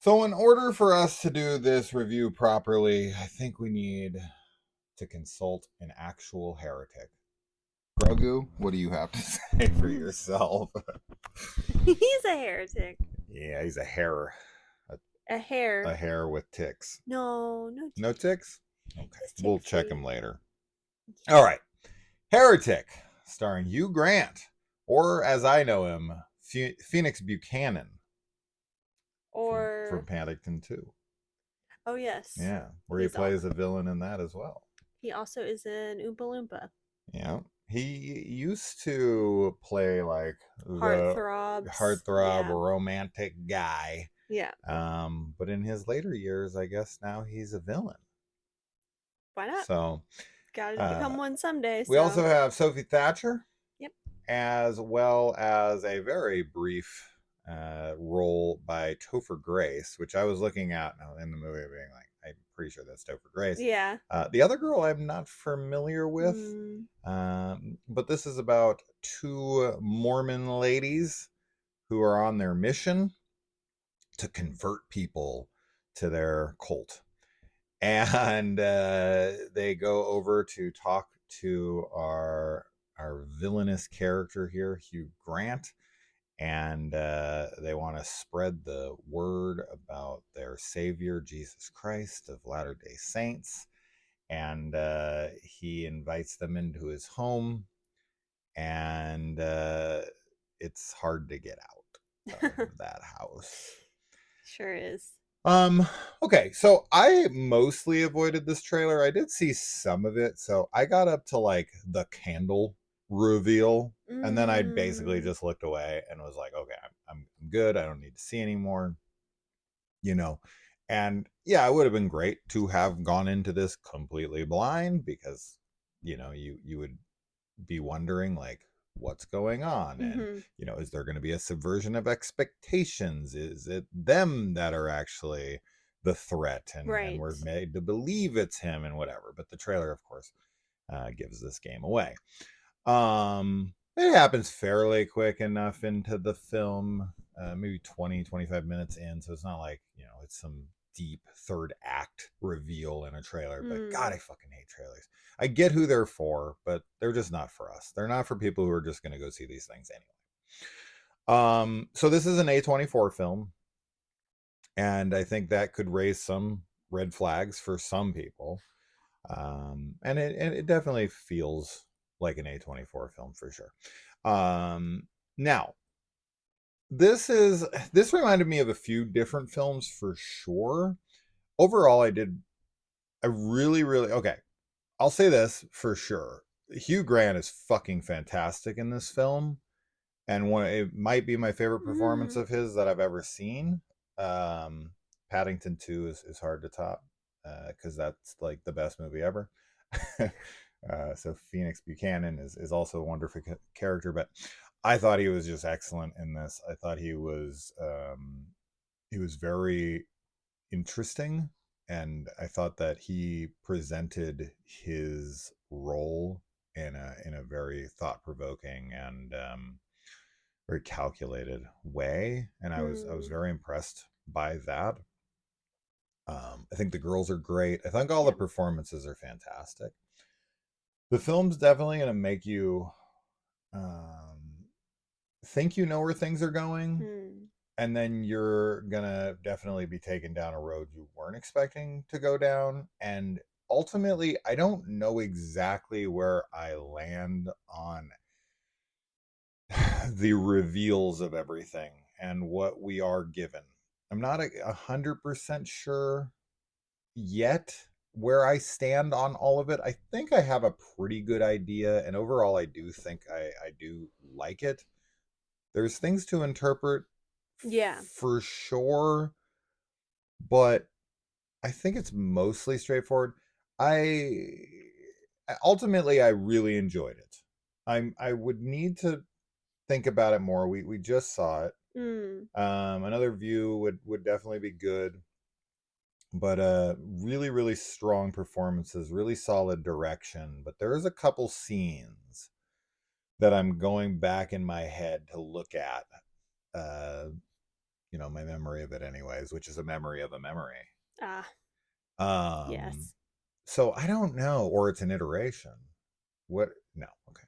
So, in order for us to do this review properly, I think we need to consult an actual heretic. Grogu, what do you have to say for yourself? He's a heretic. Yeah, he's a hare. A, A a hare. hare with ticks. No, no No ticks. ticks? Okay, He's tick we'll check him free. later. All right. Heretic, starring Hugh Grant, or as I know him, Phoenix Buchanan from Or Paddington 2. oh yes, Yeah, where he he's all. plays a villain in that as well. He also is an Oompa Loompa. Yeah. He used to play like the Heartthrobs. heartthrob Yeah, romantic guy. yeah. But in his later years, I guess now he's a villain. Why not? So Got to uh, become one someday. we also So, have Sophie Thatcher, yep. as well as a very brief role by Topher Grace, which I was looking at in the movie, being like, I'm pretty sure that's Topher Grace. Yeah. The other girl I'm not familiar with, Mm, but this is about two Mormon ladies who are on their mission to convert people to their cult. And they go over to talk to our villainous character here, Hugh Grant, and they want to spread the word about their Savior, Jesus Christ of Latter day Saints. And he invites them into his home, and it's hard to get out of that house. sure is. Um, okay, so I mostly avoided this trailer. I did see some of it, so I got up to like the candle reveal, and then I basically Mm, just looked away and was like, okay, I'm good. I don't need to see anymore, you know. And yeah, it would have been great to have gone into this completely blind, because you would be wondering like what's going on, and mm-hmm. is there going to be a subversion of expectations? Is it them that are actually the threat, and Right. we're made to believe it's him and whatever? But the trailer, of course, gives this game away. It happens fairly quick enough into the film, maybe 20-25 minutes in, so it's not like it's some deep third act reveal in a trailer. But god, Mm, I fucking hate trailers. I get who they're for, but they're just not for us. They're not for people who are just going to go see these things anyway. So this is an A24 film, and I think that could raise some red flags for some people. And it definitely feels like an A24 film for sure. Now, this reminded me of a few different films for sure. Overall, I really, okay, I'll say this for sure. Hugh Grant is fucking fantastic in this film, and it might be my favorite performance mm. of his that I've ever seen. Paddington 2 is hard to top, because that's like the best movie ever. So Phoenix Buchanan is also a wonderful character, but I thought he was just excellent in this. I thought he was very interesting, and I thought that he presented his role in a very thought provoking and very calculated way, and I was Mm. very impressed by that. I think the girls are great. I think all the Yeah. performances are fantastic. The film's definitely going to make you um, think you know where things are going, Mm. and then you're gonna definitely be taken down a road you weren't expecting to go down. And ultimately, I don't know exactly where I land on the reveals of everything and what we are given. I'm not 100% sure yet where I stand on all of it. I think I have a pretty good idea, and overall, I do think I do like it. There's things to interpret Yeah. for sure, but I think it's mostly straightforward. I ultimately I really enjoyed it. I would need to think about it more. We just saw it. Mm. Another view would definitely be good, but really strong performances, really solid direction. But there is a couple scenes that I'm going back in my head to look at, uh, my memory of it anyways, which is a memory of a memory. Ah, Um, yes. so I don't know, or it's an iteration. What? No, okay.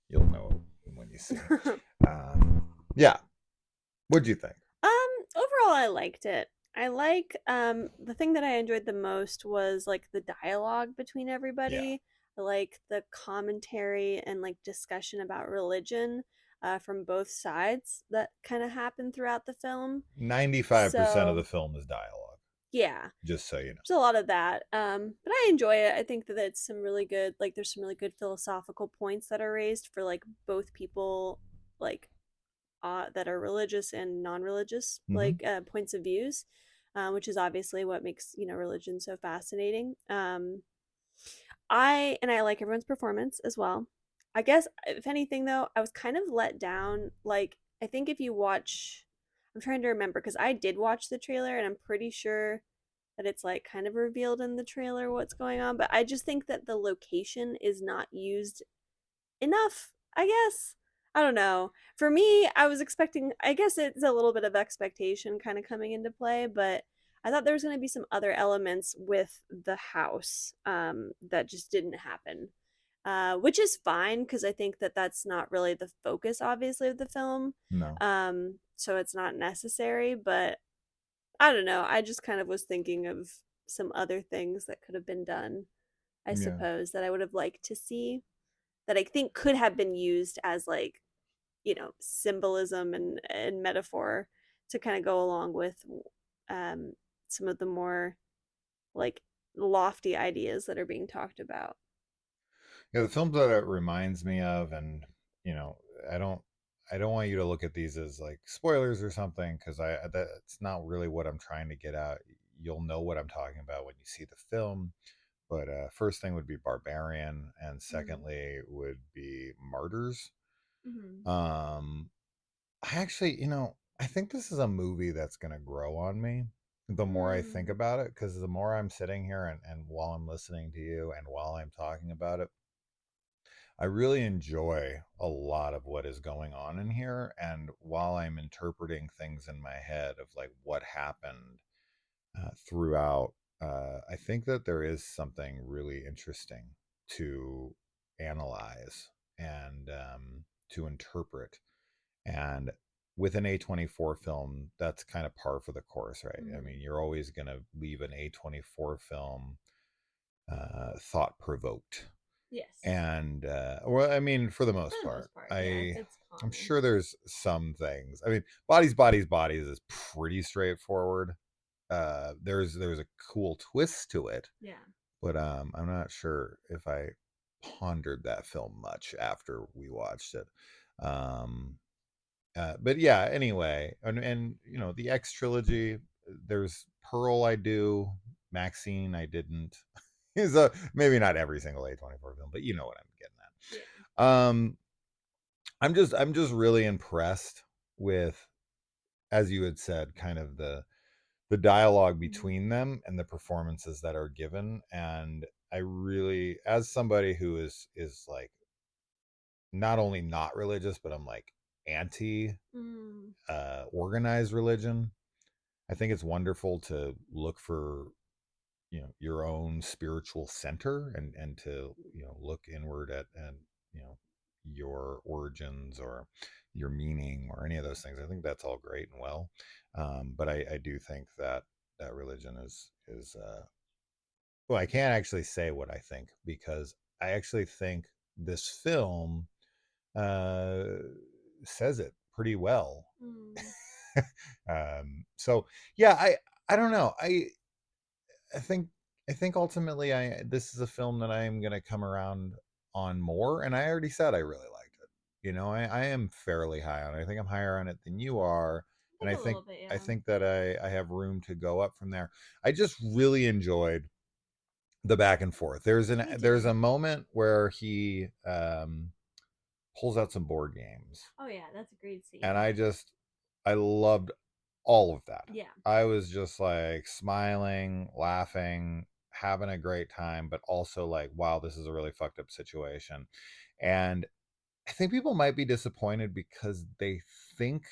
You'll know when you see. Yeah. What'd you think? Overall I liked it. I like the thing that I enjoyed the most was like the dialogue between Yeah. everybody. I like the commentary and like discussion about religion from both sides that kind of happened throughout the film. 95% of the So, film is dialogue, yeah, just so you know. there's a lot of that. But I enjoy it. I think that it's some really good, like, there's some really good philosophical points that are raised for like both people, like that are religious and non-religious, Mm-hmm. like points of views, which is obviously what makes religion so fascinating. I like everyone's performance as well. I guess if anything though, I was kind of let down. Like I think if you watch, I'm trying to remember because I did watch the trailer and I'm pretty sure that it's like kind of revealed in the trailer what's going on, but I just think that the location is not used enough, I guess. I don't know. For me, I was expecting, I guess it's a little bit of expectation kind of coming into play, but I thought there was going to be some other elements with the house that just didn't happen. Which is fine because I think that that's not really the focus, obviously, of the film. No. So it's not necessary, but I don't know. I just kind of was thinking of some other things that could have been done, I Yeah. suppose, that I would have liked to see that I think could have been used as like, symbolism and metaphor to kind of go along with um, some of the more like lofty ideas that are being talked about. Yeah, the films that it reminds me of, and you know, I don't, I don't want you to look at these as like spoilers or something, because that's not really what I'm trying to get at. You'll know what I'm talking about when you see the film. But first thing would be Barbarian, and Mm. secondly would be Martyrs. Mm-hmm. Um, I actually, I think this is a movie that's going to grow on me the more I think Mm. about it, because the more I'm sitting here and while I'm listening to you and while I'm talking about it, I really enjoy a lot of what is going on in here. And while I'm interpreting things in my head of like what happened throughout, I think that there is something really interesting to analyze and to interpret. And with an A24 film, that's kind of par for the course, right? I Mm-hmm. mean, you're always going to leave an A24 film thought provoked. Yes. And well, I mean, for the For most the part, most part, yeah, I it's I'm common. sure there's some things. I mean, bodies is pretty straightforward. There's a cool twist to it, Yeah. but I'm not sure if I pondered that film much after we watched it. Um, but yeah, anyway, and the X trilogy. There's Pearl, I do. Maxine, I didn't. Is a maybe not every single A24 film, but you know what I'm getting Yeah. at. I'm just really impressed with, as you had said, kind of the dialogue Mm-hmm. between them and the performances that are given. And I really, as somebody who is like not only not religious, but I'm like anti Mm. organized religion. I think it's wonderful to look for your own spiritual center and to look inward at your origins or your meaning or any of those things. I think that's all great and well, but I do think that religion is well, I can't actually say what I think, because I actually think this film uh says it pretty well. Mm. So yeah, I don't know. I think I think ultimately I this is a film that I am going to come around on more, and I already said I really liked it. I am fairly high on it. I think I'm higher on it than you are, I and think a little bit, I yeah. think that I have room to go up from there. I just really enjoyed the back and forth. Me There's too. a moment where he pulls out some board games, Oh yeah, that's a great and scene. I loved all of that. Yeah. I was just like smiling, laughing, having a great time, but also like, wow, this is a really fucked up situation. And I think people might be disappointed because they think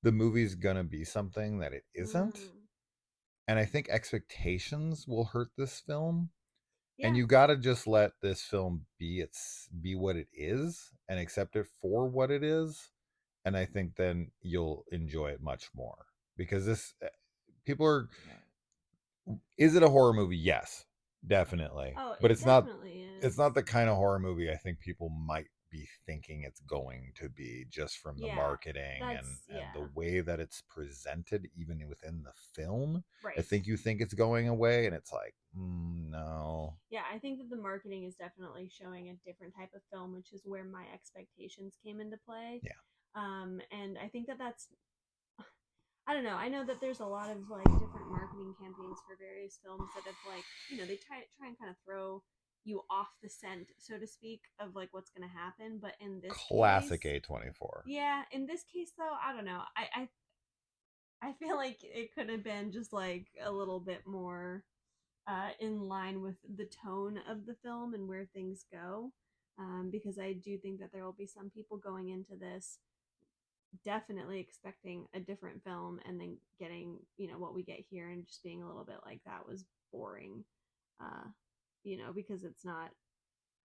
the movie's gonna be something that it isn't. Mm. And I think expectations will hurt this film. And Yeah. you got to just let this film be what it is and accept it for what it is. And I think then you'll enjoy it much more because this people are. Is it a horror movie? Yes, definitely. Oh, But it definitely it's is. not the kind of horror movie I think people might be thinking it's going to be just from the Yeah. marketing That's and the yeah. way that it's presented even within the film. I Right. think you think it's going away and it's like, no. Yeah, I think that the marketing is definitely showing a different type of film, which is where my expectations came into play. Yeah. And I think that that's I don't know. I know that there's a lot of like different marketing campaigns for various films that have like, they try and kind of throw you off the scent, so to speak, of like what's going to happen. But in this Classic case, A24. yeah, in this case though, I don't know. I feel like it could have been just like a little bit more in line with the tone of the film and where things go. Because I do think that there will be some people going into this definitely expecting a different film and then getting, what we get here and just being a little bit like that was boring. Uh, because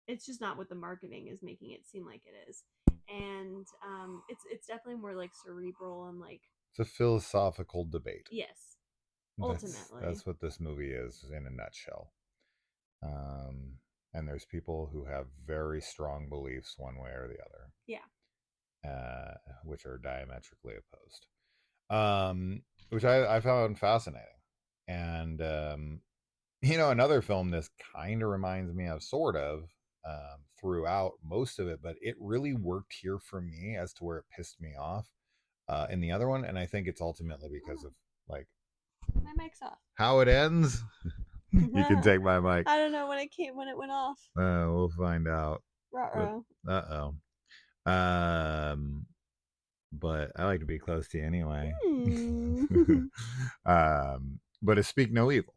it's just not what the marketing is making it seem like it is. And it's definitely more like cerebral and like It's a philosophical debate. yes, That's ultimately. that's what this movie is in a nutshell. Um, and there's people who have very strong beliefs one way or the other, Yeah. which are diametrically opposed. Which I found fascinating. And another film this kind of reminds me of, sort of, throughout most of it, but it really worked here for me as to where it pissed me off in the other one, and I think it's ultimately because of like My mic's off. how it ends. You can take my mic. I don't know when it went off. We'll find out. Ruh-roh. Uh oh. But I like to be close to you anyway. Hmm. But it's Speak No Evil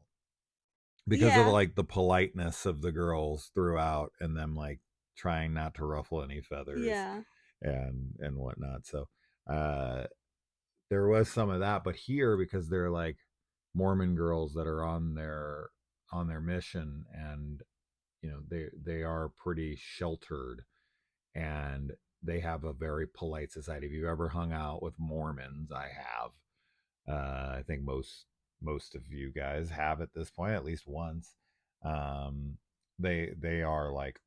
because of Yeah. like the politeness of the girls throughout, and them like trying not to ruffle any feathers Yeah. and whatnot. So there was some of that, but here, because they're like Mormon girls that are on their mission, and they are pretty sheltered, and they have a very polite society. If you've ever hung out with Mormons, I have. I think most of you guys have at this point, at least once. They are like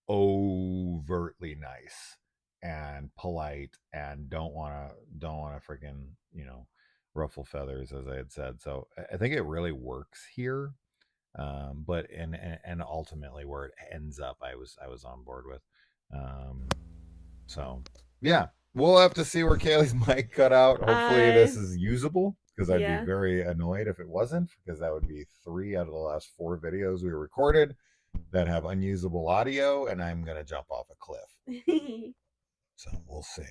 overtly nice and polite, and don't want to freaking ruffle feathers, as I had said. So I think it really works here. But and ultimately where it ends up, I was on board with. So yeah, we'll have to see where Kaylee's mic cut out. Hopefully I this is usable, because I'd be yeah. very annoyed if it wasn't, because that would be 3 out of the last 4 videos we recorded that have unusable audio, and I'm gonna jump off a cliff. So we'll see.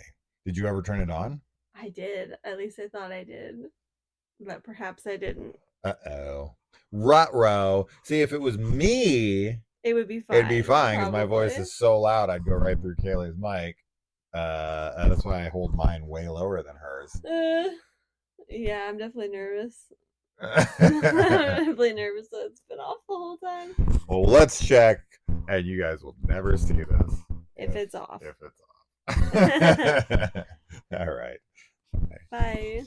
Did you ever turn it on? I did. At least I thought I did. But perhaps I didn't. Uh-oh. Ruh-roh. See, if it was me, It would be it'd be fine, fine because my voice probably. is so loud I'd go right through Kaylee's mic. That's why I hold mine way lower than hers. Yeah, I'm definitely nervous. I'm definitely nervous that it's been off the whole time. Well, let's check, and you guys will never see this If it's off. if it's off. All right. Bye.